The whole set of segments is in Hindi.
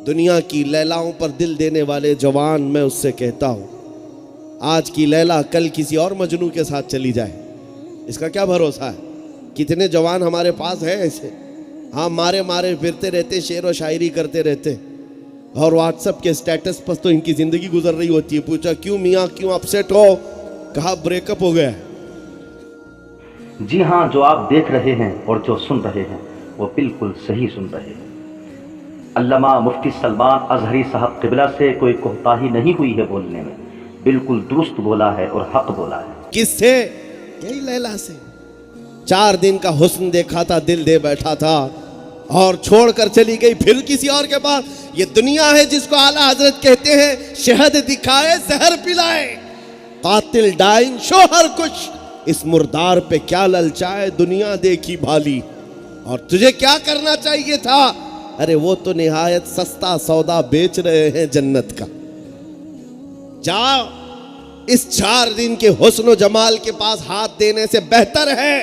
दुनिया की लैलाओं पर दिल देने वाले जवान, मैं उससे कहता हूँ आज की लैला कल किसी और मजनू के साथ चली जाए, इसका क्या भरोसा है। कितने जवान हमारे पास हैं ऐसे, हाँ मारे मारे फिरते रहते, शेर व शायरी करते रहते, और व्हाट्सएप के स्टेटस पर तो इनकी ज़िंदगी गुजर रही होती है। पूछा क्यों मियाँ, क्यों अपसेट हो, कहा ब्रेकअप हो गया है। जी हाँ, जो आप देख रहे हैं और जो सुन रहे हैं वो बिल्कुल सही सुन रहे हैं। अल्लामा मुफ्ती सलमान अजहरी साहब क़िबला से कोई कोताही नहीं हुई है बोलने में, बिल्कुल दुरुस्त बोला है और हक बोला है। किससे? यही लैला से। 4 दिन का हुस्न देखा था, दिल दे बैठा था और छोड़कर चली गई फिर किसी और के पास। ये दुनिया है जिसको आला हजरत कहते हैं शहद दिखाए जहर पिलाए, कातिल डाइन शोहर कुछ, इस मुर्दार पे क्या ललचाए, दुनिया देखी भाली। और तुझे क्या करना चाहिए था? अरे वो तो निहायत सस्ता सौदा बेच रहे हैं जन्नत का। जाओ, इस 4 दिन के हुस्न जमाल के पास हाथ देने से बेहतर है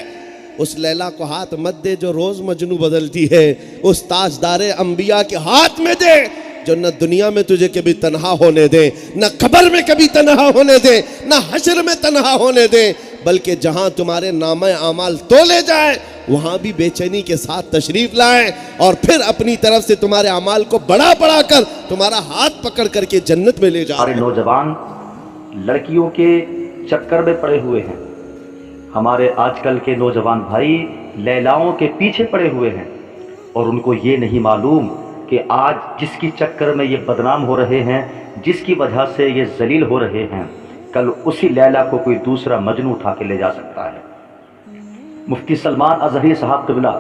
उस लैला को हाथ मत दे जो रोज मजनू बदलती है। उस ताजदारे अंबिया के हाथ में दे जो न दुनिया में तुझे कभी तन्हा होने दे, न कब्र में कभी तन्हा होने दे, न हश्र में तन्हा होने दे, बल्कि जहां तुम्हारे नामे आमाल तोले जाए वहां भी बेचैनी के साथ तशरीफ लाए और फिर अपनी तरफ से तुम्हारे अमाल को बढ़ा बढ़ा कर तुम्हारा हाथ पकड़ करके जन्नत में ले जाए। हमारे नौजवान लड़कियों के चक्कर में पड़े हुए हैं, हमारे आजकल के नौजवान भाई लैलाओं के पीछे पड़े हुए हैं और उनको ये नहीं मालूम कि आज जिसकी चक्कर में ये बदनाम हो रहे हैं, जिसकी वजह से ये जलील हो रहे हैं, कल उसी लैला को कोई दूसरा मजनू उठा के ले जा सकता है। मुफ्ती सलमान अजहरी साहब क़िबला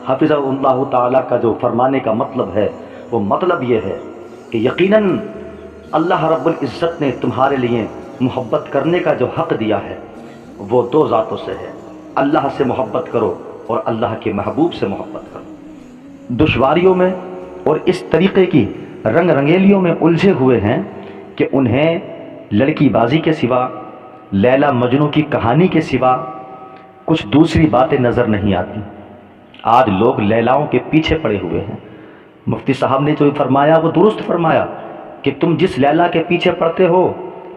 हफ़िज़हुल्लाह ताला का जो फरमाने का मतलब है वो मतलब ये है कि यकीनन अल्लाह रब्बुल इज़्ज़त ने तुम्हारे लिए मोहब्बत करने का जो हक़ दिया है वो 2 ज़ातों से है। अल्लाह से मोहब्बत करो और अल्लाह के महबूब से मोहब्बत करो। दुश्वारियों में और इस तरीक़े की रंग रंगेलियों में उलझे हुए हैं कि उन्हें लड़कीबाजी के सिवा, लैला मजनू की कहानी के सिवा कुछ दूसरी बातें नज़र नहीं आती। आज लोग लैलाओं के पीछे पड़े हुए हैं। मुफ्ती साहब ने जो फरमाया वो दुरुस्त फरमाया कि तुम जिस लैला के पीछे पड़ते हो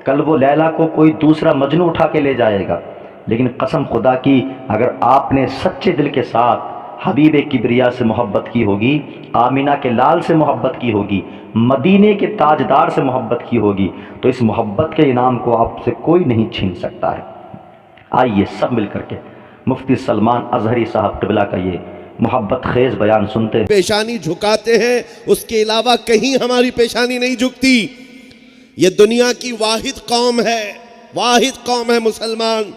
कल वो लैला को कोई दूसरा मजनू उठा के ले जाएगा। लेकिन कसम खुदा की, अगर आपने सच्चे दिल के साथ हबीब किबरिया से मोहब्बत की होगी, आमिना के लाल से मोहब्बत की होगी, मदीने के ताजदार से मोहब्बत की होगी, तो इस मोहब्बत के इनाम को आपसे कोई नहीं छीन सकता है। आइए सब मिल करके मुफ्ती सलमान अजहरी साहब क़िबला का ये मोहब्बत खेज बयान सुनते हैं। पेशानी झुकाते हैं, उसके अलावा कहीं हमारी पेशानी नहीं झुकती। ये दुनिया की वाहिद कौम है, वाहिद कौम है मुसलमान।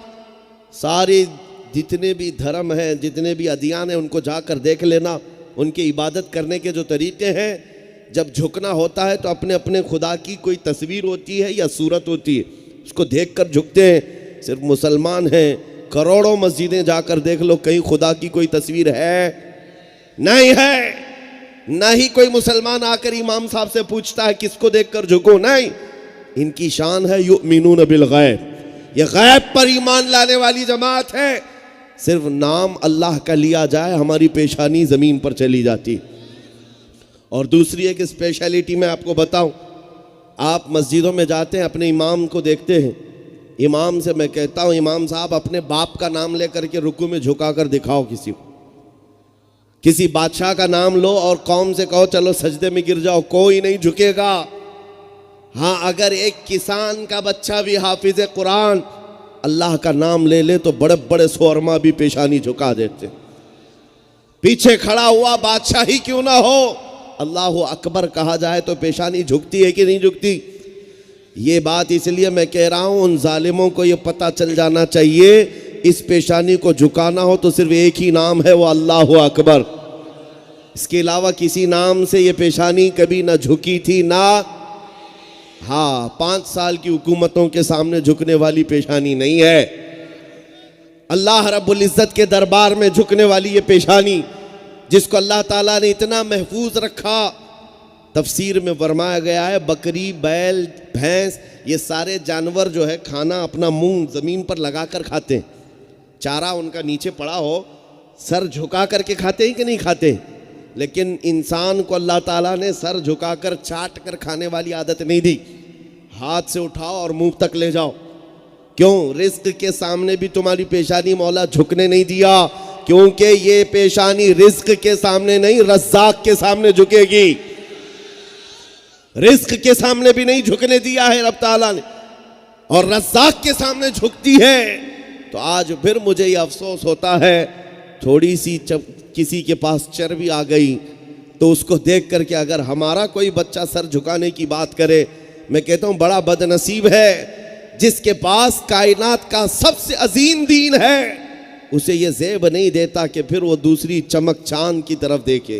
सारे जितने भी धर्म हैं, जितने भी अदियान हैं, उनको जाकर देख लेना। उनकी इबादत करने के जो तरीके हैं, जब झुकना होता है तो अपने अपने खुदा की कोई तस्वीर होती है या सूरत होती है, उसको देख कर झुकते हैं। सिर्फ मुसलमान हैं, करोड़ों मस्जिदें जाकर देख लो, कहीं खुदा की कोई तस्वीर है? नहीं है। ना ही कोई मुसलमान आकर इमाम साहब से पूछता है किसको देखकर झुको, नहीं। इनकी शान है युमिनून बिल गैब, ये गैब पर ईमान लाने वाली जमात है। सिर्फ नाम अल्लाह का लिया जाए, हमारी पेशानी ज़मीन पर चली जाती। और दूसरी एक स्पेशलिटी मैं आपको बताऊं, आप मस्जिदों में जाते हैं, अपने इमाम को देखते हैं, इमाम से मैं कहता हूं इमाम साहब अपने बाप का नाम लेकर के रुकू में झुका कर दिखाओ किसी को। किसी बादशाह का नाम लो और कौम से कहो चलो सजदे में गिर जाओ, कोई नहीं झुकेगा। हाँ, अगर एक किसान का बच्चा भी हाफिज कुरान अल्लाह का नाम ले ले तो बड़े बड़े शोरमा भी पेशानी झुका देते। पीछे खड़ा हुआ बादशाह ही क्यों ना हो, अल्लाह अकबर कहा जाए तो पेशानी झुकती है कि नहीं झुकती? ये बात इसलिए मैं कह रहा हूं, उन जालिमों को ये पता चल जाना चाहिए इस पेशानी को झुकाना हो तो सिर्फ एक ही नाम है, वो अल्लाह अकबर। इसके अलावा किसी नाम से ये पेशानी कभी ना झुकी थी ना, हाँ 5 साल की हुकूमतों के सामने झुकने वाली पेशानी नहीं है। अल्लाह रब्बुल इज़्ज़त के दरबार में झुकने वाली ये पेशानी, जिसको अल्लाह ताला ने इतना महफूज रखा, तफसीर में फरमाया गया है बकरी, बैल, भैंस, ये सारे जानवर जो है खाना अपना मुंह ज़मीन पर लगा कर खाते हैं। चारा उनका नीचे पड़ा हो, सर झुका करके खाते हैं कि नहीं खाते? लेकिन इंसान को अल्लाह ताला ने सर झुकाकर चाट कर खाने वाली आदत नहीं दी। हाथ से उठाओ और मुंह तक ले जाओ। क्यों? रिस्क के सामने भी तुम्हारी पेशानी मौला झुकने नहीं दिया, क्योंकि ये पेशानी रिस्क के सामने नहीं, रज़्ज़ाक़ के सामने झुकेगी। रिस्क के सामने भी नहीं झुकने दिया है रब ताला ने, और रज़्ज़ाक़ के सामने झुकती है। तो आज फिर मुझे ये अफसोस होता है, थोड़ी सी किसी के पास चर्बी आ गई तो उसको देख करके अगर हमारा कोई बच्चा सर झुकाने की बात करे, मैं कहता हूं बड़ा बदनसीब है जिसके पास कायनात का सबसे अजीम दीन है, उसे ये ज़ेब नहीं देता कि फिर वो दूसरी चमक चांद की तरफ देखे,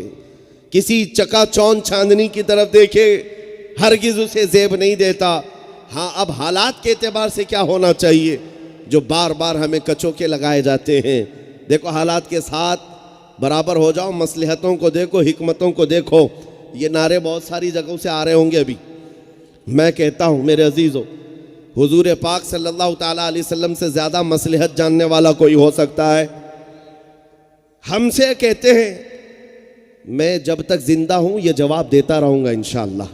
किसी चकाचौंध चांदनी की तरफ देखे, हरगिज़ उसे ज़ेब नहीं देता। हाँ, अब हालात के एतबार से क्या होना चाहिए जो बार बार हमें कचोके लगाए जाते हैं। देखो, हालात के साथ बराबर हो जाओ, मसलहतों को देखो, हिकमतों को देखो। ये नारे बहुत सारी जगहों से आ रहे होंगे अभी। मैं कहता हूँ मेरे अजीज़ों, हुजूर पाक सल्लल्लाहु ताला अलैहि वसल्लम से ज़्यादा मसलहत जानने वाला कोई हो सकता है? हमसे कहते हैं मैं जब तक जिंदा हूँ ये जवाब देता रहूँगा इंशाअल्लाह।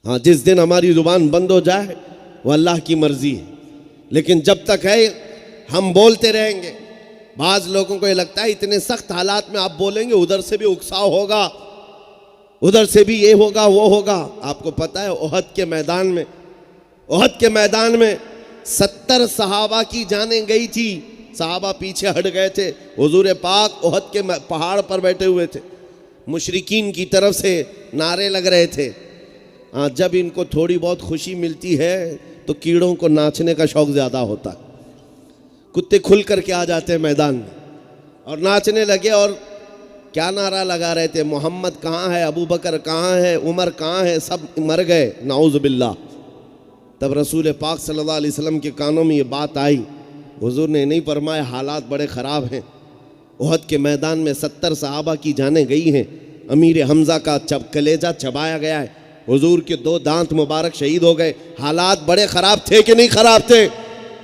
हाँ, जिस दिन हमारी ज़ुबान बंद हो जाए वो अल्लाह की मर्ज़ी है, लेकिन जब तक है हम बोलते रहेंगे। बाज़ लोगों को ये लगता है इतने सख्त हालात में आप बोलेंगे उधर से भी उकसाव होगा, उधर से भी ये होगा वो होगा। आपको पता है ओहद के मैदान में 70 सहाबा की जानें गई थी। सहाबा पीछे हट गए थे, हुजूर पाक ओहद के पहाड़ पर बैठे हुए थे, मुशरिकीन की तरफ से नारे लग रहे थे। जब इनको थोड़ी बहुत खुशी मिलती है तो कीड़ों को नाचने का शौक़ ज़्यादा होता है। कुत्ते खुल करके आ जाते हैं मैदान में और नाचने लगे। और क्या नारा लगा रहे थे? मोहम्मद कहाँ है, अबू बकर कहाँ है, उमर कहाँ है, सब मर गए, नाउज़ बिल्लाह। तब रसूल पाक सल्लल्लाहु अलैहि वसल्लम के कानों में ये बात आई। हुजूर ने नहीं फरमाया हालात बड़े ख़राब हैं, ओहद के मैदान में 70 सहाबा की जानें गई हैं, अमीर हमज़ा का कलेजा चबाया गया है, हुजूर के 2 दांत मुबारक शहीद हो गए। हालात बड़े ख़राब थे कि नहीं ख़राब थे?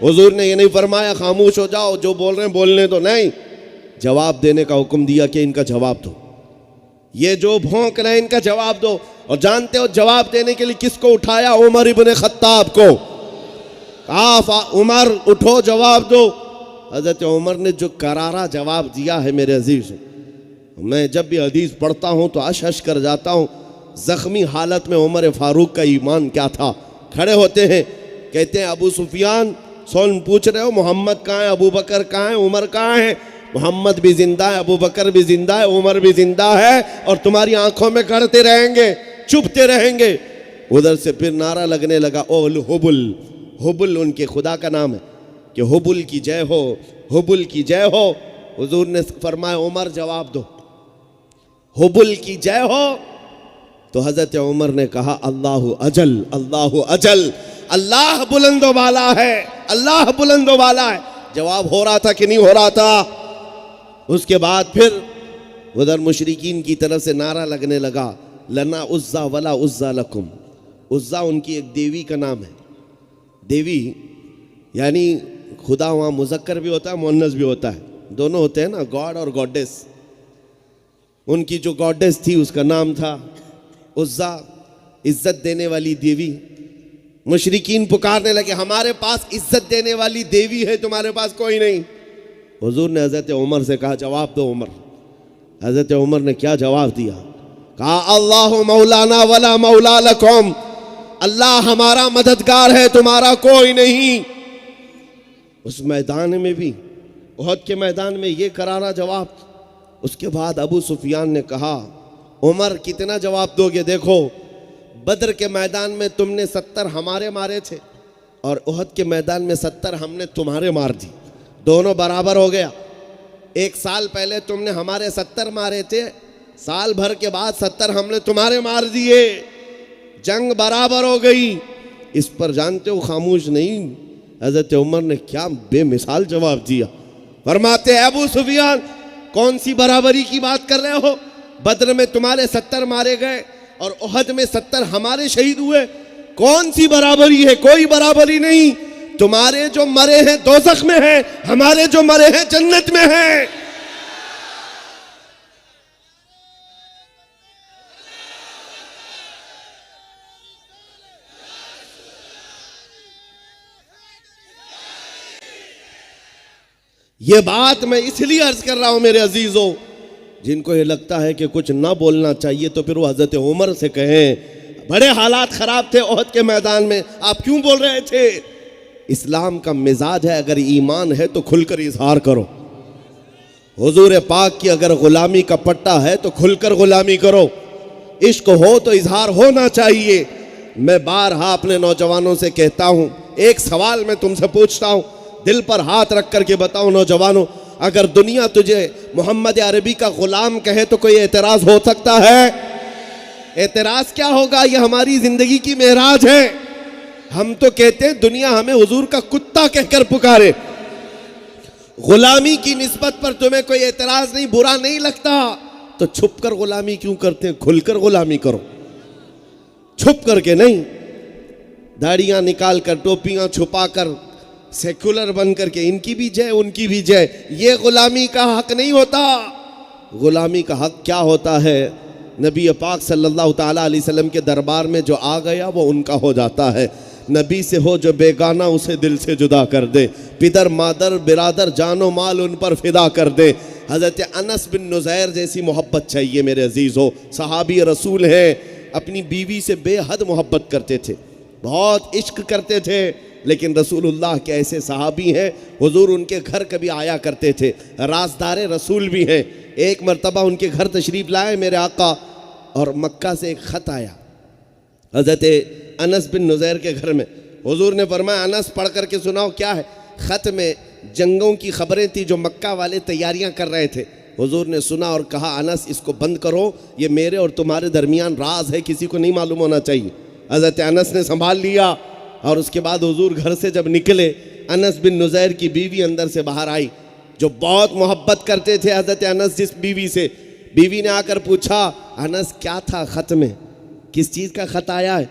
हुजूर ने ये नहीं फरमाया खामोश हो जाओ, जो बोल रहे हैं बोलने दो, नहीं, जवाब देने का हुक्म दिया कि इनका जवाब दो, ये जो भौंक रहे हैं इनका जवाब दो। और जानते हो जवाब देने के लिए किसको उठाया? उमर इब्ने खत्ताब को। कहा उमर उठो, जवाब दो। हज़रत उमर ने जो करारा जवाब दिया है मेरे अजीज़, मैं जब भी हदीस पढ़ता हूँ तो अश कर जाता हूँ। ज़ख्मी हालत में उमर फारूक का ईमान क्या था। खड़े होते हैं, कहते हैं अबू सुफियान सोन पूछ रहे हो मोहम्मद कहाँ है, अबू बकर कहाँ है, उमर कहाँ है? मोहम्मद भी जिंदा है, अबू बकर भी जिंदा है, उमर भी जिंदा है, और तुम्हारी आंखों में गड़ते रहेंगे, चुभते रहेंगे। उधर से फिर नारा लगने लगा, ओल हुबुल। हुबुल उनके खुदा का नाम है कि हुबुल की जय हो, हुबुल की जय हो। हुजूर ने फरमाया उमर जवाब दो, हुबुल की जय हो। तो हज़रत उमर ने कहा अल्लाहु अजल, अल्लाहु अजल, अल्लाह बुलंदो वाला है, अल्लाह बुलंदो वाला है। जवाब हो रहा था कि नहीं हो रहा था? उसके बाद फिर उधर मुशरिकीन की तरफ से नारा लगने लगा, लना उज़्ज़ा वला उज़्ज़ा लकुम। उज़्ज़ा उनकी एक देवी का नाम है। देवी यानी खुदा वहाँ मुज़क्कर भी होता है, मुअन्नस भी होता है, दोनों होते हैं ना, गॉड और गॉडेस। उनकी जो गॉडेस थी उसका नाम था उज़्ज़ा, इज्जत देने वाली देवी। मुशरिकीन पुकारने लगे हमारे पास इज्जत देने वाली देवी है, तुम्हारे पास कोई नहीं। हुजूर ने हज़रत उमर से कहा जवाब दो उमर। हज़रत उमर ने क्या जवाब दिया? कहा अल्लाहु मौलाना वला मौला लकुम, अल्लाह हमारा मददगार है, तुम्हारा कोई नहीं। उस मैदान में भी, उहद के मैदान में ये करारा जवाब। उसके बाद अबू सुफियान ने कहा उमर कितना जवाब दोगे? देखो बद्र के मैदान में तुमने 70 हमारे मारे थे और उहद के मैदान में 70 हमने तुम्हारे मार दी, दोनों बराबर हो गया। 1 साल पहले तुमने हमारे 70 मारे थे, साल भर के बाद 70 हमने तुम्हारे मार दिए, जंग बराबर हो गई। इस पर जानते हो खामोश नहीं, हज़रत उमर ने क्या बेमिसाल जवाब दिया। फरमाते अबू सुफियान कौन सी बराबरी की बात कर रहे हो? बद्र में तुम्हारे 70 मारे गए और उहद में 70 हमारे शहीद हुए, कौन सी बराबरी है? कोई बराबरी नहीं। तुम्हारे जो मरे हैं दोज़ख में हैं, हमारे जो मरे हैं जन्नत में हैं। ये बात मैं इसलिए अर्ज कर रहा हूं मेरे अजीजों, जिनको ये लगता है कि कुछ ना बोलना चाहिए तो फिर वो हजरत उमर से कहें, बड़े हालात खराब थे ओहद के मैदान में, आप क्यों बोल रहे थे? इस्लाम का मिजाज है, अगर ईमान है तो खुलकर इजहार करो। हुजूर पाक की अगर गुलामी का पट्टा है तो खुलकर गुलामी करो। इश्क हो तो इजहार होना चाहिए। मैं बारहा अपने नौजवानों से कहता हूं, एक सवाल मैं तुमसे पूछता हूं, दिल पर हाथ रख करके बताओ नौजवानों, अगर दुनिया तुझे मोहम्मद अरबी का गुलाम कहे तो कोई एतराज हो सकता है? एतराज क्या होगा? ये हमारी जिंदगी की मेराज है। हम तो कहते हैं दुनिया हमें हुजूर का कुत्ता कहकर पुकारे। गुलामी की निस्बत पर तुम्हें कोई एतराज नहीं, बुरा नहीं लगता, तो छुप कर गुलामी क्यों करते हैं? खुलकर गुलामी करो, छुप करके नहीं। दाढ़ियां निकाल कर, टोपियां छुपा कर, सेक्युलर बन करके, इनकी भी जय उनकी भी जय, ये गुलामी का हक नहीं होता। गुलामी का हक क्या होता है? नबी पाक सल्लल्लाहु ताला अलैहि वसल्लम के दरबार में जो आ गया वो उनका हो जाता है। नबी से हो जो बेगाना उसे दिल से जुदा कर दे, पिदर मादर बिरादर जानो माल उन पर फिदा कर दे। हज़रत अनस बिन नुज़ैर जैसी मोहब्बत चाहिए मेरे अजीज़ों। सहाबी रसूल हैं, अपनी बीवी से बेहद मोहब्बत करते थे, बहुत इश्क करते थे, लेकिन रसूलुल्लाह के ऐसे सहाबी हैं, हुजूर उनके घर कभी आया करते थे, राज़दार रसूल भी हैं। एक मरतबा उनके घर तशरीफ़ लाए मेरे आका, और मक्का से एक ख़त आया हज़रत अनस बिन नुज़ैर के घर में। हुजूर ने फरमाया, अनस पढ़ करके सुनाओ क्या है। ख़त में जंगों की खबरें थी जो मक्का वाले तैयारियां कर रहे थे। हुजूर ने सुना और कहा, अनस इसको बंद करो, ये मेरे और तुम्हारे दरमियान राज है, किसी को नहीं मालूम होना चाहिए। हज़रत अनस ने संभाल लिया, और उसके बाद हुजूर घर से जब निकले, अनस बिन नुज़ैर की बीवी अंदर से बाहर आई, जो बहुत मोहब्बत करते थे हज़रत अनस जिस बीवी से। बीवी ने आकर पूछा, अनस क्या था ख़त में, किस चीज़ का ख़त आया है?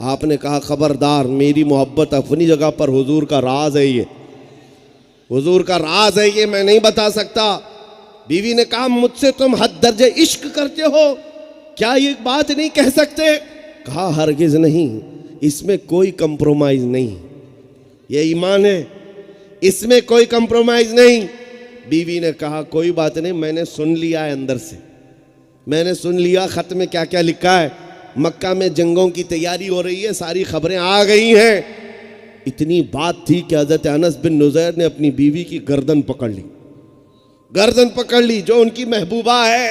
आपने कहा, खबरदार, मेरी मोहब्बत अपनी जगह पर, हुजूर का राज है ये, हुजूर का राज है ये, मैं नहीं बता सकता। बीवी ने कहा, मुझसे तुम हद दर्जे इश्क करते हो, क्या ये बात नहीं कह सकते? कहा, हरगिज नहीं, इसमें कोई कंप्रोमाइज नहीं, ये ईमान है, इसमें कोई कंप्रोमाइज नहीं। बीवी ने कहा, कोई बात नहीं, मैंने सुन लिया है अंदर से, मैंने सुन लिया खत में क्या क्या लिखा है। मक्का में जंगों की तैयारी हो रही है, सारी खबरें आ गई हैं। इतनी बात थी कि हज़रत अनस बिन नुज़ैर ने अपनी बीवी की गर्दन पकड़ ली, गर्दन पकड़ ली, जो उनकी महबूबा है।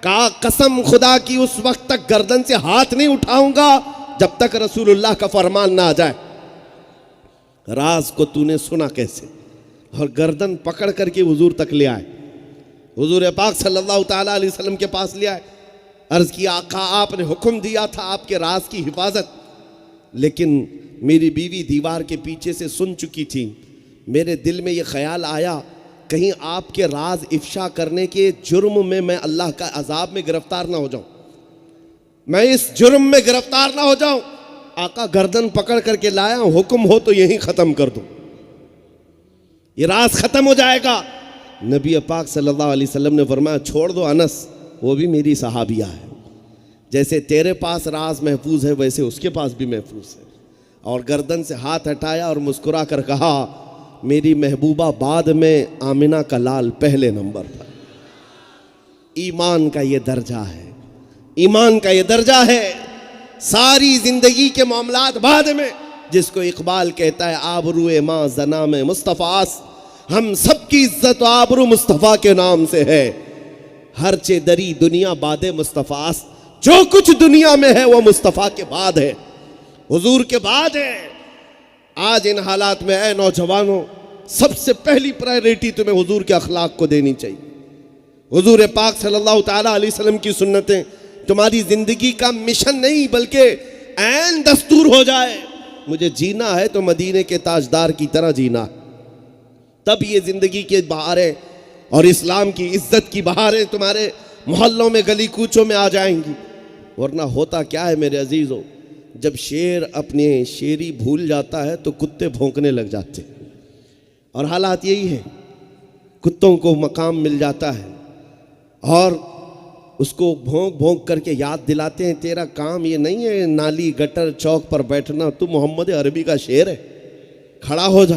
कहा, कसम खुदा की, उस वक्त तक गर्दन से हाथ नहीं उठाऊंगा जब तक रसूलुल्लाह का फरमान ना आ जाए। राज को तूने सुना कैसे? और गर्दन पकड़ करके हुजूर तक ले आए, हुजूर पाक सल्लल्लाहु ताला अलैहि वसल्लम के पास ले आए। अर्ज किया, आका आपने हुक्म दिया था आपके राज की हिफाजत, लेकिन मेरी बीवी दीवार के पीछे से सुन चुकी थी। मेरे दिल में ये ख्याल आया, कहीं आपके राज इफ्शा करने के जुर्म में मैं अल्लाह का अजाब में गिरफ्तार ना हो जाऊं, मैं इस जुर्म में गिरफ्तार ना हो जाऊं। आका गर्दन पकड़ करके लाया, हुक्म हो तो यहीं ख़त्म कर दूं, ये राज ख़त्म हो जाएगा। नबी पाक सल्लल्लाहु अलैहि वसल्लम ने फरमाया, छोड़ दो अनस, वो भी मेरी सहाबिया है, जैसे तेरे पास राज महफूज है वैसे उसके पास भी महफूज है। और गर्दन से हाथ हटाया और मुस्कुरा कर कहा, मेरी महबूबा बाद में, आमिना का लाल पहले नंबर पर। ईमान का ये दर्जा है, ईमान का ये दर्जा है। सारी जिंदगी के मामलात बाद में, जिसको इकबाल कहता है, आबरूए माँ जना में मुस्तफ़ास, हम सबकी इज्जत आबरू मुस्तफ़ा के नाम से है। हर चे दरी दुनिया बादे मुस्तफ़ास, जो कुछ दुनिया में है वो मुस्तफ़ा के बाद है, हुजूर के बाद है। आज इन हालात में ऐ नौजवानों, सबसे पहली प्रायोरिटी तुम्हें हुजूर के अखलाक को देनी चाहिए। हुजूर पाक सल्लल्लाहु ताला अलैहि वसल्लम की सुन्नतें तुम्हारी जिंदगी का मिशन नहीं बल्कि ऐन दस्तूर हो जाए। मुझे जीना है तो मदीने के ताजदार की तरह जीना, तब ये जिंदगी के बहारें और इस्लाम की इज्जत की बहारें तुम्हारे मोहल्लों में गली कूचों में आ जाएंगी। वरना होता क्या है मेरे अजीज़ों, जब शेर अपने शेरी भूल जाता है तो कुत्ते भौंकने लग जाते हैं, और हालात यही है, कुत्तों को मकाम मिल जाता है और उसको भौंक भौंक करके याद दिलाते हैं, तेरा काम ये नहीं है नाली गटर चौक पर बैठना, तू मोहम्मद अरबी का शेर है, खड़ा हो जा।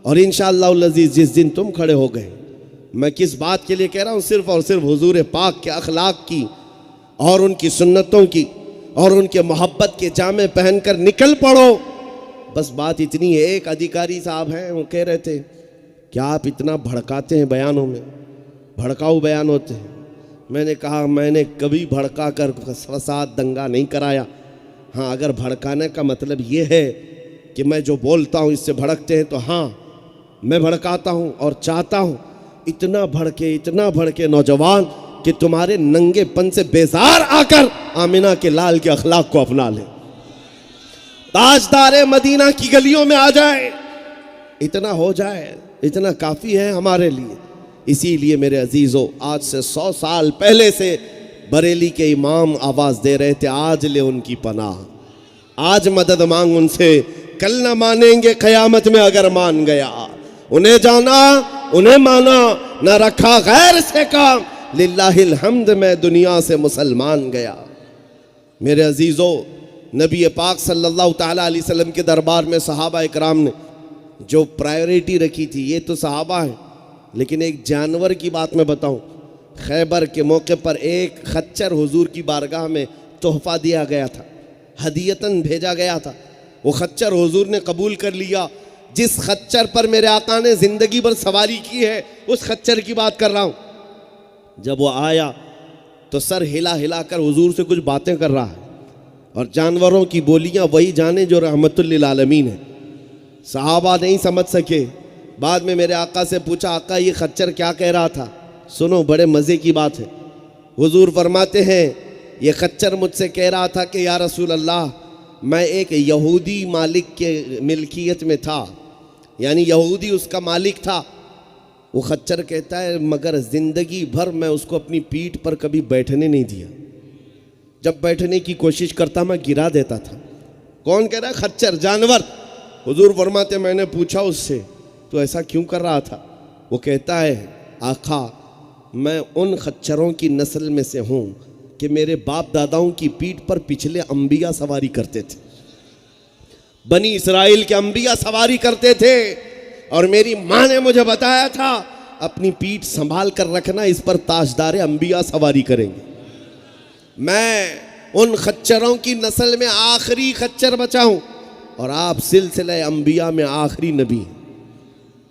और इंशाअल्लाह अज़ीज़ जिस दिन तुम खड़े हो गए, मैं किस बात के लिए कह रहा हूँ, सिर्फ़ और सिर्फ हुजूर पाक के अखलाक की और उनकी सुन्नतों की और उनके मोहब्बत के जामे पहनकर निकल पड़ो। बस बात इतनी है। एक अधिकारी साहब हैं, वो कह रहे थे कि आप इतना भड़काते हैं बयानों में, भड़काऊ बयान होते हैं। मैंने कहा मैंने कभी भड़का कर फसाद दंगा नहीं कराया। हाँ, अगर भड़काने का मतलब ये है कि मैं जो बोलता हूँ इससे भड़कते हैं, तो हाँ मैं भड़काता हूँ और चाहता हूँ इतना भड़के नौजवान कि तुम्हारे नंगेपन से बेजार आकर आमिना के लाल के अखलाक को अपना ले, ताजदारे मदीना की गलियों में आ जाए। इतना हो जाए, इतना काफ़ी है हमारे लिए। इसीलिए मेरे अजीज़ों, आज से 100 साल पहले से बरेली के इमाम आवाज़ दे रहे थे, आज ले उनकी पनाह, आज मदद मांग उनसे, कल न मानेंगे क़यामत में अगर मान गया। उन्हें जाना, उन्हें माना, न रखा गैर से काम, लिल्लाहिल हम्द मैं दुनिया से मुसलमान गया। मेरे अजीज़ों, नबी पाक सल्लल्लाहु ताला अलैहि वसल्लम के दरबार में सहाबा इकराम ने जो प्रायोरिटी रखी थी, ये तो सहाबा है, लेकिन एक जानवर की बात मैं बताऊं। खैबर के मौके पर एक खच्चर हुजूर की बारगाह में तोहफा दिया गया था, हदियतन भेजा गया था। वो खच्चर हुजूर ने कबूल कर लिया। जिस खच्चर पर मेरे आका ने ज़िंदगी भर सवारी की है, उस खच्चर की बात कर रहा हूँ। जब वो आया तो सर हिला हिला कर हुजूर से कुछ बातें कर रहा है, और जानवरों की बोलियाँ वही जाने जो रहमतुल लिल आलमीन है। सहाबा नहीं समझ सके। बाद में मेरे आका से पूछा, आका ये खच्चर क्या कह रहा था? सुनो, बड़े मज़े की बात है। हुजूर फरमाते हैं, ये खच्चर मुझसे कह रहा था कि या रसूल अल्लाह, मैं एक यहूदी मालिक के मिल्कियत में था, यानी यहूदी उसका मालिक था। वो खच्चर कहता है, मगर ज़िंदगी भर मैं उसको अपनी पीठ पर कभी बैठने नहीं दिया। जब बैठने की कोशिश करता मैं गिरा देता था। कौन कह रहा है? खच्चर, जानवर। हुजूर फरमाते, मैंने पूछा उससे, तो ऐसा क्यों कर रहा था? वो कहता है, आका मैं उन खच्चरों की नस्ल में से हूँ कि मेरे बाप दादाओं की पीठ पर पिछले अंबिया सवारी करते थे। बनी इसराइल के अंबिया सवारी करते थे, और मेरी माँ ने मुझे बताया था, अपनी पीठ संभाल कर रखना, इस पर ताजदारे अंबिया सवारी करेंगे। मैं उन खच्चरों की नस्ल में आखिरी खच्चर बचा हूँ, और आप सिलसिले अंबिया में आखिरी नबी हैं।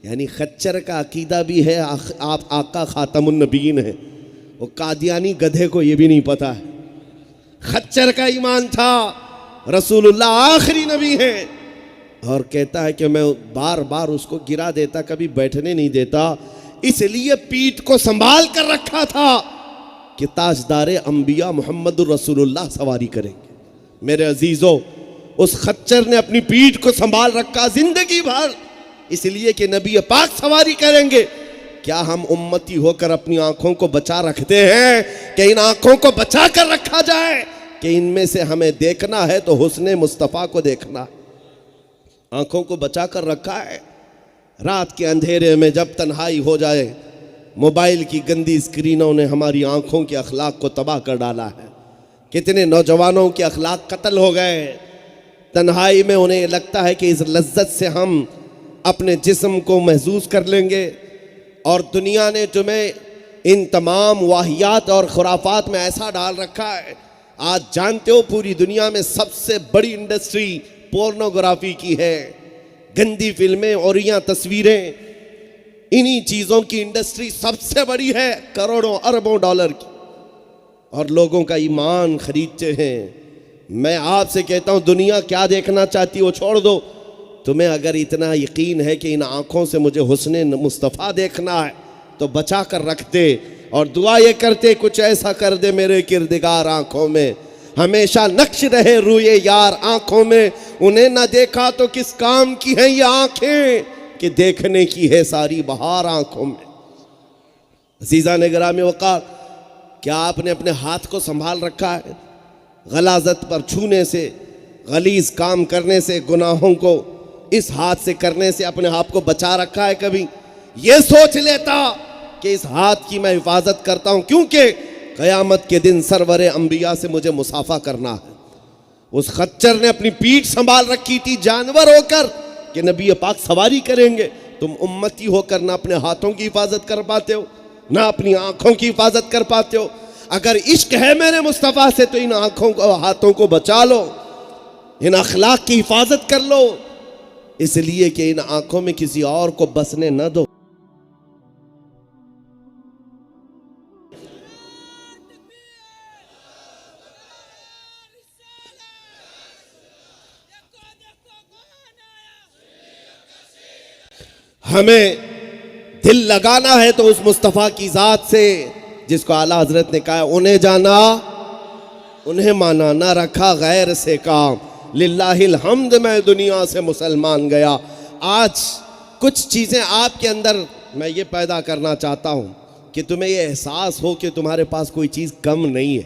यानी खच्चर का अकीदा भी है, आप आका खातमुन नबीन है। वो कादियानी गधे को ये भी नहीं पता है। खच्चर का ईमान था, रसूलुल्लाह आखिरी नबी हैं, और कहता है कि मैं बार बार उसको गिरा देता, कभी बैठने नहीं देता, इसलिए पीठ को संभाल कर रखा था कि ताजदारे अंबिया मुहम्मदुर रसूलुल्लाह सवारी करेंगे। मेरे अजीज़ों, उस खच्चर ने अपनी पीठ को संभाल रखा जिंदगी भर, इसलिए कि नबी पाक सवारी करेंगे। क्या हम उम्मती होकर अपनी आंखों को बचा रखते हैं कि इन आंखों को बचा कर रखा जाए कि इनमें से हमें देखना है तो हुस्ने मुस्तफ़ा को देखना है। आंखों को बचा कर रखा है। रात के अंधेरे में जब तन्हाई हो जाए, मोबाइल की गंदी स्क्रीनों ने हमारी आंखों के अखलाक को तबाह कर डाला है। कितने नौजवानों के अखलाक कत्ल हो गए। तन्हाई में उन्हें लगता है कि इस लज्जत से हम अपने जिस्म को महसूस कर लेंगे, और दुनिया ने तुम्हें इन तमाम वाहियात और खुराफात में ऐसा डाल रखा है। आज जानते हो पूरी दुनिया में सबसे बड़ी इंडस्ट्री पोर्नोग्राफी की है। गंदी फिल्में और या तस्वीरें, इन्हीं चीज़ों की इंडस्ट्री सबसे बड़ी है, करोड़ों अरबों डॉलर की, और लोगों का ईमान खरीदते हैं। मैं आपसे कहता हूँ, दुनिया क्या देखना चाहती है वो छोड़ दो। तुम्हें अगर इतना यकीन है कि इन आँखों से मुझे हुस्ने मुस्तफ़ा देखना है तो बचा कर रखते, और दुआ ये करते, कुछ ऐसा कर दे मेरे किरदिगार आँखों में, हमेशा नक्श रहे रूए यार आँखों में। उन्हें न देखा तो किस काम की हैं ये आँखें कि देखने की है सारी बहार आँखों में। अज़ीज़ा ने गिरामी वक़ार, क्या आपने अपने हाथ को संभाल रखा है? गलाज़त पर छूने से, गलीज़ काम करने से, गुनाहों को इस हाथ से करने से अपने आप को बचा रखा है? कभी ये सोच लेता कि इस हाथ की मैं हिफाजत करता हूँ, क्योंकि क़यामत के दिन सरवरे अंबिया से मुझे मुसाफा करना है। उस खच्चर ने अपनी पीठ संभाल रखी थी जानवर होकर कि नबी पाक सवारी करेंगे, तुम उम्मती होकर ना अपने हाथों की हिफाजत कर पाते हो, ना अपनी आंखों की हिफाजत कर पाते हो। अगर इश्क है मेरे मुस्तफ़ा से तो इन आंखों को, हाथों को बचा लो, इन अखलाक की हिफाजत कर लो, इसलिए कि इन आंखों में किसी और को बसने न दो। हमें दिल लगाना है तो उस मुस्तफ़ा की ज़ात से जिसको आला हजरत ने कहा उन्हें जाना उन्हें माना, ना रखा गैर से काम, लिल्लाहिल हम्द मैं दुनिया से मुसलमान गया। आज कुछ चीज़ें आपके अंदर मैं ये पैदा करना चाहता हूँ कि तुम्हें ये एहसास हो कि तुम्हारे पास कोई चीज़ कम नहीं है,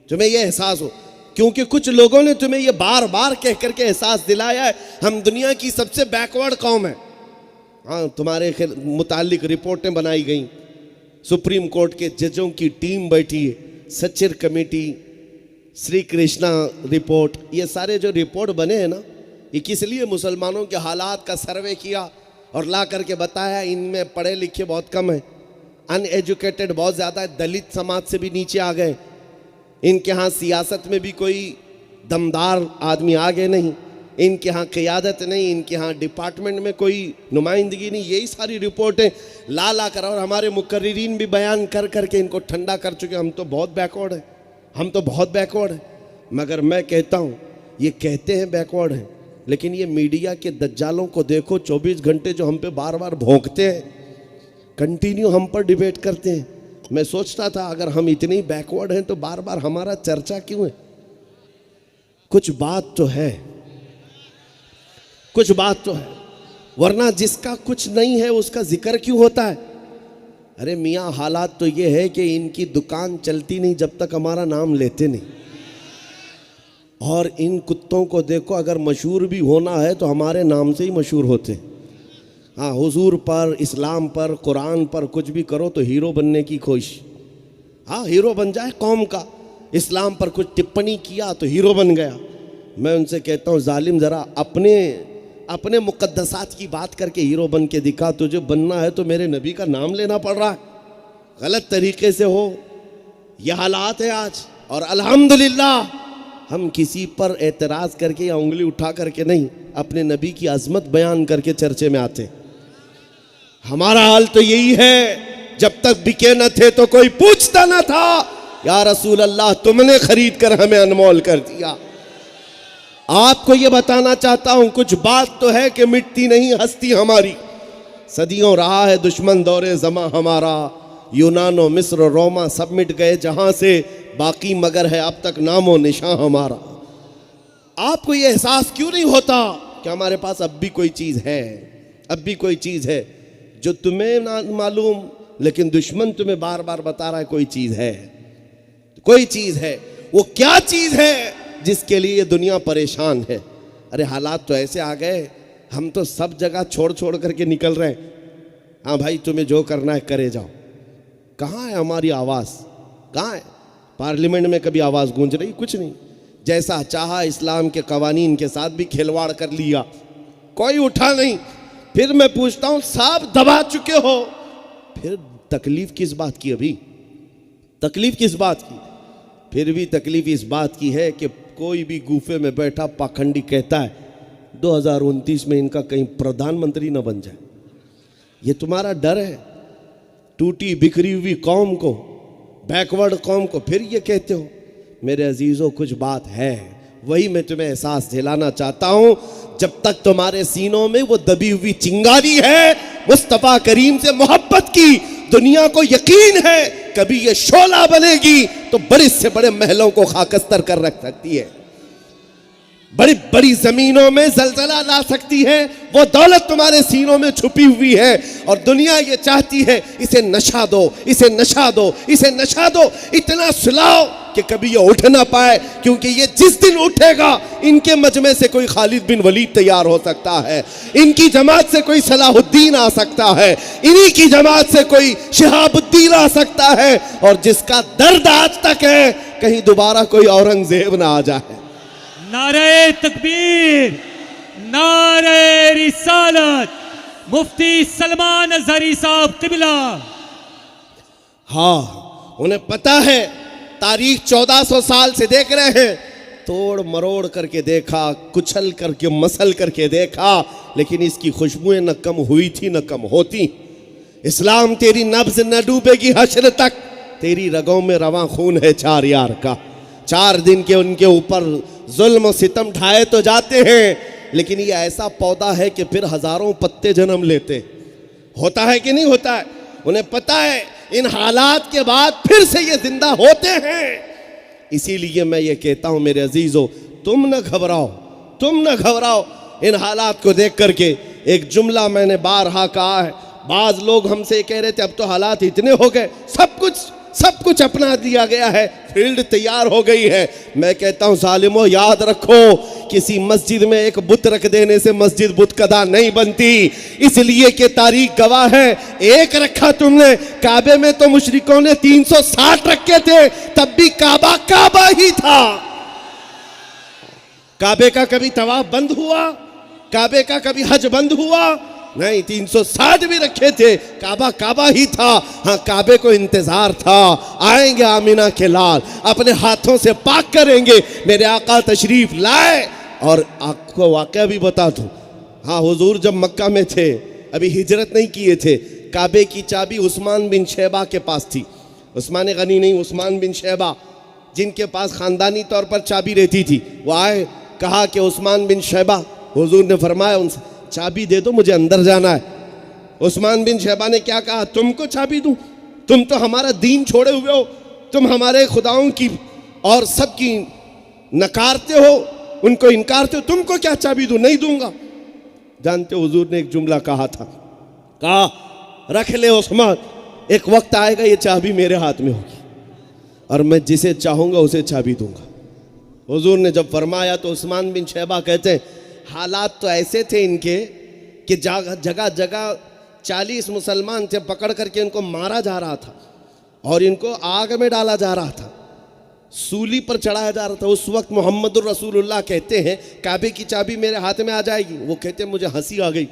तुम्हें ये एहसास हो, क्योंकि कुछ लोगों ने तुम्हें ये बार बार कह करके एहसास दिलाया है हम दुनिया की सबसे बैकवर्ड कौम है। हाँ, तुम्हारे मुतालिक रिपोर्टें बनाई गई, सुप्रीम कोर्ट के जजों की टीम बैठी है, सचिर कमेटी, श्री कृष्णा रिपोर्ट, ये सारे जो रिपोर्ट बने हैं ना, ये किस लिए? मुसलमानों के हालात का सर्वे किया और ला करके बताया इनमें पढ़े लिखे बहुत कम है, अनएजुकेटेड बहुत ज़्यादा है, दलित समाज से भी नीचे आ गए, इनके यहाँ सियासत में भी कोई दमदार आदमी आगे नहीं, इनके यहाँ क़ियादत नहीं, इनके यहाँ डिपार्टमेंट में कोई नुमाइंदगी नहीं, यही सारी रिपोर्टें ला कर और हमारे मुकर्रिरीन भी बयान कर करके इनको ठंडा कर चुके। हम तो बहुत बैकवर्ड हैं, हम तो बहुत बैकवर्ड हैं। मगर मैं कहता हूँ ये कहते हैं बैकवर्ड हैं, लेकिन ये मीडिया के दज्जालों को देखो, 24 घंटे जो हम पे बार बार भौंकते हैं, कंटिन्यू हम पर डिबेट करते हैं। मैं सोचता था अगर हम इतने ही बैकवर्ड हैं तो बार बार हमारा चर्चा क्यों है? कुछ बात तो है, कुछ बात तो है, वरना जिसका कुछ नहीं है उसका जिक्र क्यों होता है? अरे मियाँ, हालात तो ये है कि इनकी दुकान चलती नहीं जब तक हमारा नाम लेते नहीं। और इन कुत्तों को देखो, अगर मशहूर भी होना है तो हमारे नाम से ही मशहूर होते हैं। हाँ, हुजूर पर, इस्लाम पर, कुरान पर कुछ भी करो तो हीरो बनने की कोशिश। हाँ, हीरो बन जाए कौम का, इस्लाम पर कुछ टिप्पणी किया तो हीरो बन गया। मैं उनसे कहता हूँ जालिम, ज़रा अपने मुक़द्दसात की बात करके हीरो बन के दिखा। तुझे बनना है तो मेरे नबी का नाम लेना पड़ रहा है, गलत तरीके से हो। यह हालात है आज, और अल्हम्दुलिल्लाह हम किसी पर एतराज़ करके या उंगली उठा करके नहीं, अपने नबी की अज़मत बयान करके चर्चे में आते। हमारा हाल तो यही है, जब तक बिके न थे तो कोई पूछता न था, या रसूल अल्लाह तुमने खरीद कर हमें अनमोल कर दिया। आपको ये बताना चाहता हूं, कुछ बात तो है कि मिटती नहीं हस्ती हमारी। सदियों रहा है दुश्मन दौरे ज़मा हमारा, यूनानो मिस्र रोमा सब मिट गए जहां से, बाकी मगर है अब तक नामो निशान हमारा। आपको ये एहसास क्यों नहीं होता कि हमारे पास अब भी कोई चीज़ है, अब भी कोई चीज़ है जो तुम्हें ना मालूम, लेकिन दुश्मन तुम्हें बार बार बता रहा है कोई चीज़ है, कोई चीज़ है। वो क्या चीज़ है जिसके लिए ये दुनिया परेशान है? अरे हालात तो ऐसे आ गए, हम तो सब जगह छोड़ छोड़ करके निकल रहे हैं। हाँ भाई, तुम्हें जो करना है करे जाओ। कहाँ है हमारी आवाज़? कहाँ है? पार्लियामेंट में कभी आवाज़ गूंज रही? कुछ नहीं। जैसा चाहा इस्लाम के कवानीन के साथ भी खिलवाड़ कर लिया, कोई उठा नहीं। फिर मैं पूछता हूँ, साहब दबा चुके हो, फिर तकलीफ किस बात की? अभी तकलीफ किस बात की? फिर भी तकलीफ इस बात की है कि कोई भी गुफे में बैठा पाखंडी कहता है 2029 में इनका कहीं प्रधानमंत्री न बन जाए। ये तुम्हारा डर है, टूटी बिखरी हुई कौम को, बैकवर्ड कौम को फिर ये कहते हो। मेरे अजीज़ों, कुछ बात है, वही मैं तुम्हें एहसास दिलाना चाहता हूँ। जब तक तुम्हारे सीनों में वो दबी हुई चिंगारी है मुस्तफ़ा करीम से मोहब्बत की, दुनिया को यकीन है कभी ये शोला बनेगी तो बड़े से बड़े महलों को खाकस्तर कर रख सकती है, बड़ी बड़ी जमीनों में जलजला ला सकती है। वो दौलत तुम्हारे सीनों में छुपी हुई है और दुनिया ये चाहती है इसे नशा दो, इसे नशा दो, इसे नशा दो, इतना सुलाओ कि कभी ये उठ ना पाए, क्योंकि ये जिस दिन उठेगा इनके मजमे से कोई खालिद बिन वलीद तैयार हो सकता है, इनकी जमात से कोई सलाहुद्दीन आ सकता है, इन्हीं की जमात से कोई शिहाबुद्दीन आ सकता है। और जिसका दर्द आज तक है, कहीं दोबारा कोई औरंगजेब ना आ जाए। नारे तकबीर, नारे रिसालत, मुफ्ती सलमान अजहरी साहब किबला। हाँ, उन्हें पता है, तारीख 1400 साल से देख रहे हैं, तोड़ मरोड़ करके देखा, कुचल करके मसल करके देखा, लेकिन इसकी खुशबुएं न कम हुई थी न कम होती। इस्लाम तेरी नब्ज न डूबेगी हश्र तक, तेरी रगों में रवां खून है 4 यार का। 4 दिन के उनके ऊपर जुल्म सितम ढाए तो जाते हैं, लेकिन ये ऐसा पौधा है कि फिर हजारों पत्ते जन्म लेते। होता है कि नहीं होता है? उन्हें पता है इन हालात के बाद फिर से ये जिंदा होते हैं। इसीलिए मैं ये कहता हूं मेरे अजीजों, तुम न घबराओ, तुम न घबराओ इन हालात को देख करके। एक जुमला मैंने बारहा कहा है, बाज लोग हमसे कह रहे थे अब तो हालात इतने हो गए, सब कुछ अपना दिया गया है, फील्ड तैयार हो गई है। मैं कहता हूं सालिमो, याद रखो, किसी मस्जिद में एक बुत रख देने से मस्जिद बुत कदा नहीं बनती। इसलिए कि तारीख गवाह है, एक रखा तुमने, काबे में तो मुशरिकों ने 360 रखे थे, तब भी काबा काबा ही था। काबे का कभी तवाफ बंद हुआ? काबे का कभी हज बंद हुआ? नहीं, 360 भी रखे थे, काबा काबा ही था। हाँ, काबे को इंतजार था, आएंगे आमीना के लाल, अपने हाथों से पाक करेंगे, मेरे आका तशरीफ लाए। और आपको वाकया भी बता दूं, हाँ, हुजूर जब मक्का में थे, अभी हिजरत नहीं किए थे, काबे की चाबी उस्मान बिन शैबा के पास थी। उस्मान गनी नहीं, उस्मान बिन शैबा, जिनके पास खानदानी तौर पर चाबी रहती थी, वो आए, कहा कि उस्मान बिन शैबा, हुजूर ने फरमाया उनसे, चाबी दे दो, मुझे अंदर जाना है। उस्मान बिन शैबा ने क्या कहा, तुमको चाबी दूं? तुम तो हमारा दीन छोड़े हुए हो, तुम हमारे खुदाओं की और सबकी नकारते हो, उनको इनकारते हो, तुमको क्या चाबी दूं? नहीं दूंगा। जानते हो हुजूर ने एक जुमला कहा था, कहा रख ले उस्मान, एक वक्त आएगा ये चाबी मेरे हाथ में होगी और मैं जिसे चाहूंगा उसे चाबी दूंगा। हुजूर ने जब फरमाया तो उस्मान बिन शैबा कहते हैं, हालात तो ऐसे थे इनके कि जगह जगह 40 मुसलमान थे, पकड़ करके इनको मारा जा रहा था और इनको आग में डाला जा रहा था, सूली पर चढ़ाया जा रहा था। उस वक्त मोहम्मदुर रसूलुल्लाह कहते हैं, काबे की चाबी मेरे हाथ में आ जाएगी। वो कहते हैं, मुझे हंसी आ गई।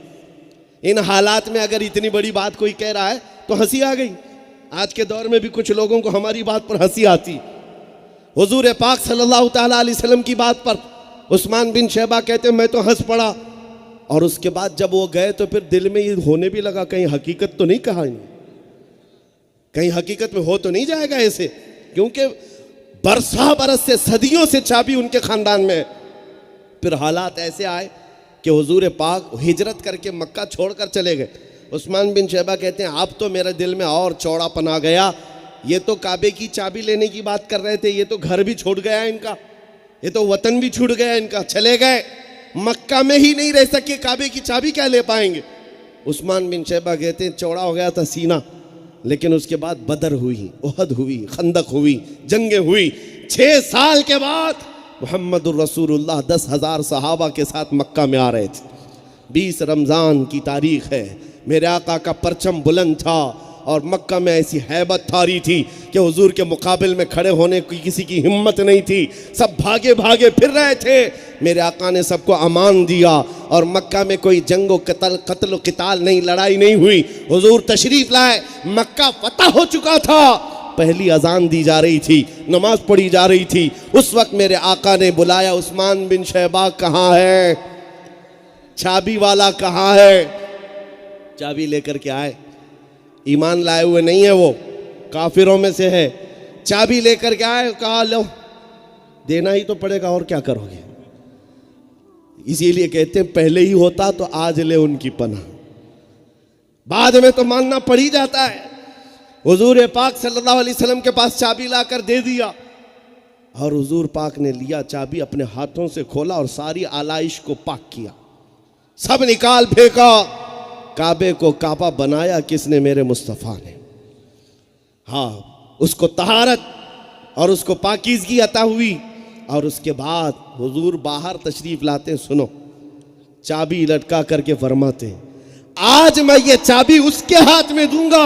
इन हालात में अगर इतनी बड़ी बात कोई कह रहा है तो हंसी आ गई। आज के दौर में भी कुछ लोगों को हमारी बात पर हंसी आती। हुजूर पाक सल्लल्लाहु तआला अलैहि वसल्लम की बात पर उस्मान बिन शैबा कहते मैं तो हंस पड़ा। और उसके बाद जब वो गए तो फिर दिल में ये होने भी लगा, कहीं हकीकत तो नहीं कहा, कहीं हकीकत में हो तो नहीं जाएगा ऐसे, क्योंकि बरस से सदियों से चाबी उनके खानदान में है। फिर हालात ऐसे आए कि हुजूर पाक हिजरत करके मक्का छोड़कर चले गए। उस्मान बिन शैबा कहते हैं, अब तो मेरे दिल में और चौड़ापन आ गया। ये तो काबे की चाबी लेने की बात कर रहे थे, ये तो घर भी छूट गया इनका, ये तो वतन भी छूट गया इनका, चले गए, मक्का में ही नहीं रह सके, काबे की चाबी क्या ले पाएंगे। उस्मान बिन शैबा कहते हैं, चौड़ा हो गया था सीना, लेकिन उसके बाद बदर हुई, उहद हुई, खंदक हुई, जंगे हुई। 6 साल के बाद मुहम्मदुर रसूलुल्लाह 10,000 सहाबा के साथ मक्का में आ रहे थे। 20 रमज़ान की तारीख है, मेरे आका का परचम बुलंद था और मक्का में ऐसी हैबत थारी थी कि हुजूर के मुकाबिल में खड़े होने की किसी की हिम्मत नहीं थी। सब भागे भागे फिर रहे थे। मेरे आका ने सबको अमान दिया और मक्का में कोई जंगो कत्ल किताल नहीं, लड़ाई नहीं हुई। हुजूर तशरीफ लाए, मक्का फतह हो चुका था, पहली अजान दी जा रही थी, नमाज पढ़ी जा रही थी। उस वक्त मेरे आका ने बुलाया, उस्मान बिन शैबा कहाँ है, चाबी वाला कहाँ है। चाबी लेकर के आए, ईमान लाए हुए नहीं है, वो काफिरों में से है। चाबी लेकर के आए, कहा लो, देना ही तो पड़ेगा और क्या करोगे। इसीलिए कहते हैं पहले ही होता तो आज ले उनकी पनाह, बाद में तो मानना पड़ ही जाता है। हुजूर पाक सल्लल्लाहु अलैहि वसल्लम के पास चाबी लाकर दे दिया और हुजूर पाक ने लिया चाबी, अपने हाथों से खोला और सारी आलाइश को पाक किया, सब निकाल फेंका। काबे को काबा बनाया किसने? मेरे मुस्तफ़ा ने। हाँ, उसको तहारत और उसको पाकीज़गी अता हुई। और उसके बाद हुजूर बाहर तशरीफ लाते, सुनो, चाबी लटका करके फरमाते हैं, आज मैं ये चाबी उसके हाथ में दूंगा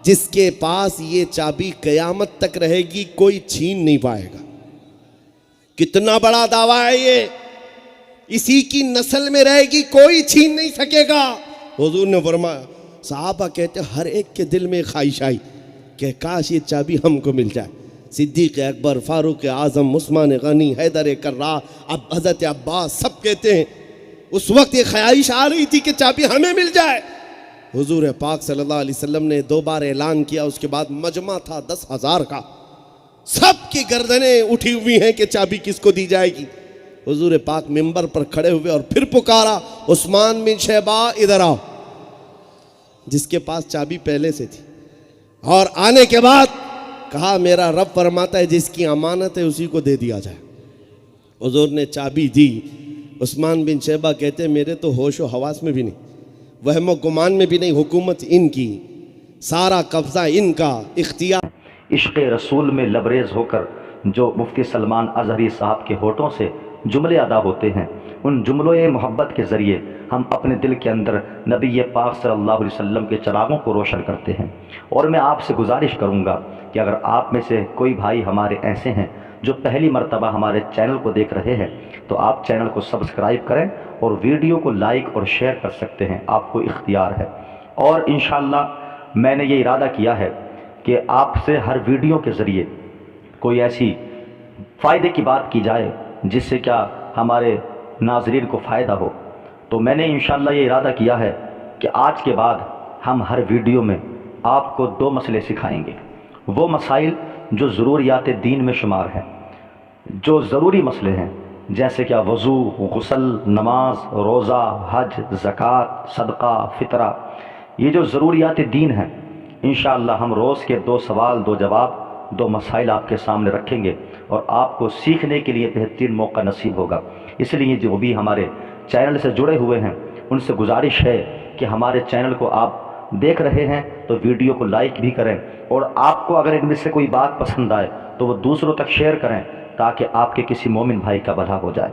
जिसके पास ये चाबी कयामत तक रहेगी, कोई छीन नहीं पाएगा। कितना बड़ा दावा है ये, इसी की नस्ल में रहेगी, कोई छीन नहीं सकेगा। हुजूर ने फरमाया, सहाबा कहते हर एक के दिल में ख्वाहिश आई कि काश ये चाबी हमको मिल जाए। सिद्दीक़ अकबर, फ़ारूक आज़म, उस्मान गनी, हैदर कर्रा, अब हज़रत अब्बास सब कहते हैं उस वक्त ये ख्वाहिश आ रही थी कि चाबी हमें मिल जाए। हुजूर पाक सल्लल्लाहु अलैहि वसल्लम ने 2 बार ऐलान किया। उसके बाद मजमा था 10,000 का, सबकी गर्दनें उठी हुई हैं कि चाबी किसको दी जाएगी। हुजूर पाक मिंबर पर खड़े हुए और फिर पुकारा, उस्मान बिन शैबा इधर आओ, जिसके पास चाबी पहले से थी। और आने के बाद कहा, मेरा रब फरमाता है जिसकी अमानत है उसी को दे दिया जाए। हुजूर ने चाबी दी। उस्मान बिन शैबा कहते मेरे तो होश व हवास में भी नहीं, वहमो गुमान में भी नहीं, हुकूमत इनकी, सारा कब्जा इनका, इख्तियार। इश्क़ रसूल में लबरेज़ होकर जो मुफ्ती सलमान अज़हरी साहब के होठों से जुमले अदा होते हैं, उन जुमलों मोहब्बत के ज़रिए हम अपने दिल के अंदर नबी पाक सल्लल्लाहु अलैहि वसल्लम के चिरागों को रोशन करते हैं। और मैं आपसे गुजारिश करूँगा कि अगर आप में से कोई भाई हमारे ऐसे हैं जो पहली मर्तबा हमारे चैनल को देख रहे हैं, तो आप चैनल को सब्सक्राइब करें और वीडियो को लाइक और शेयर कर सकते हैं, आपको इख्तियार है। और इंशाअल्लाह मैंने ये इरादा किया है कि आपसे हर वीडियो के ज़रिए कोई ऐसी फ़ायदे की बात की जाए जिससे क्या हमारे नाज़रीन को फ़ायदा हो। तो मैंने इंशाअल्लाह ये इरादा किया है कि आज के बाद हम हर वीडियो में आपको 2 मसले सिखाएंगे, वो मसाइल जो ज़रूरियात दीन में शुमार हैं, जो ज़रूरी मसले हैं, जैसे क्या वज़ू, गुस्ल, नमाज, रोज़ा, हज, ज़कात, सदका, फ़ितरा, ये जो ज़रूरियात दीन हैं, इंशाअल्लाह हम रोज़ के 2 सवाल 2 जवाब 2 मसाइल आपके सामने रखेंगे और आपको सीखने के लिए बेहतरीन मौका नसीब होगा। इसलिए जो भी हमारे चैनल से जुड़े हुए हैं उनसे गुजारिश है कि हमारे चैनल को आप देख रहे हैं तो वीडियो को लाइक भी करें, और आपको अगर इनमें से कोई बात पसंद आए तो वो दूसरों तक शेयर करें ताकि आपके किसी मोमिन भाई का भला हो जाए।